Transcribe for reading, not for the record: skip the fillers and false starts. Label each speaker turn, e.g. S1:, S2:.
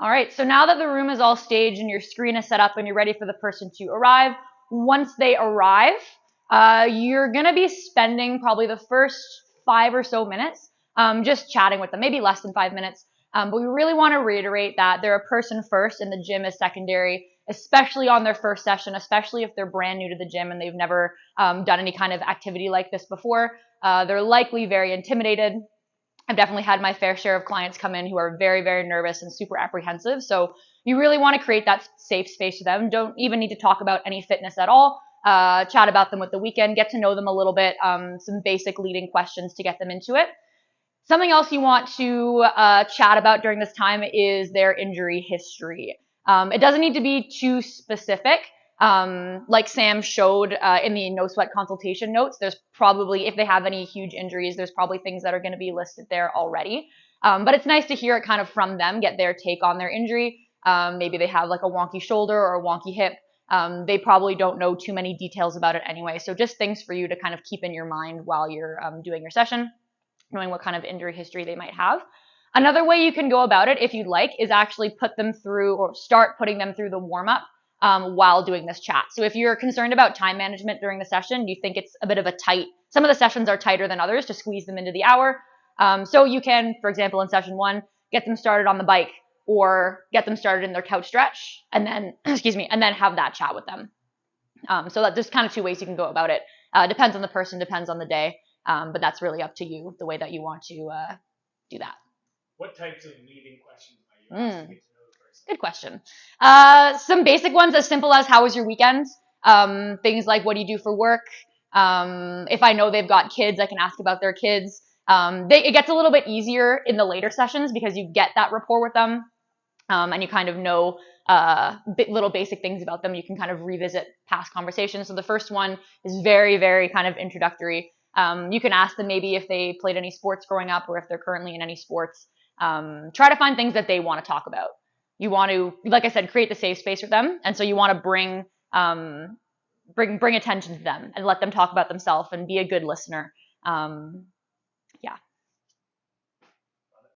S1: All right, so now that the room is all staged and your screen is set up and you're ready for the person to arrive, once they arrive, you're going to be spending probably the first 5 or so minutes just chatting with them, maybe less than 5 minutes. But we really want to reiterate that they're a person first and the gym is secondary, especially on their first session, especially if they're brand new to the gym and they've never done any kind of activity like this before. They're likely very intimidated. I've definitely had my fair share of clients come in who are very, very nervous and super apprehensive. So you really want to create that safe space for them. Don't even need to talk about any fitness at all. Chat about them with the weekend, get to know them a little bit, some basic leading questions to get them into it. Something else you want to chat about during this time is their injury history. It doesn't need to be too specific. Like Sam showed in the no sweat consultation notes, there's probably, if they have any huge injuries, there's probably things that are going to be listed there already. But it's nice to hear it kind of from them, get their take on their injury. Maybe they have like a wonky shoulder or a wonky hip. They probably don't know too many details about it anyway. So just things for you to kind of keep in your mind while you're doing your session, knowing what kind of injury history they might have. Another way you can go about it, if you'd like, is actually put them through or start putting them through the warm-up while doing this chat. So if you're concerned about time management during the session, you think it's a bit of a tight, some of the sessions are tighter than others to squeeze them into the hour. So you can, for example, in session 1, get them started on the bike or get them started in their couch stretch and then, and then have that chat with them. So that there's kind of 2 ways you can go about it. Depends on the person, depends on the day. But that's really up to you, the way that you want to do that.
S2: What types of leading questions are you asking to know the person?
S1: Good question. Some basic ones as simple as how was your weekend? Things like what do you do for work? If I know they've got kids, I can ask about their kids. It gets a little bit easier in the later sessions because you get that rapport with them and you kind of know little basic things about them. You can kind of revisit past conversations. So the first one is very, very kind of introductory. You can ask them maybe if they played any sports growing up or if they're currently in any sports. Try to find things that they want to talk about. You want to, like I said, create the safe space for them. And so you want to bring attention to them and let them talk about themselves and be a good listener.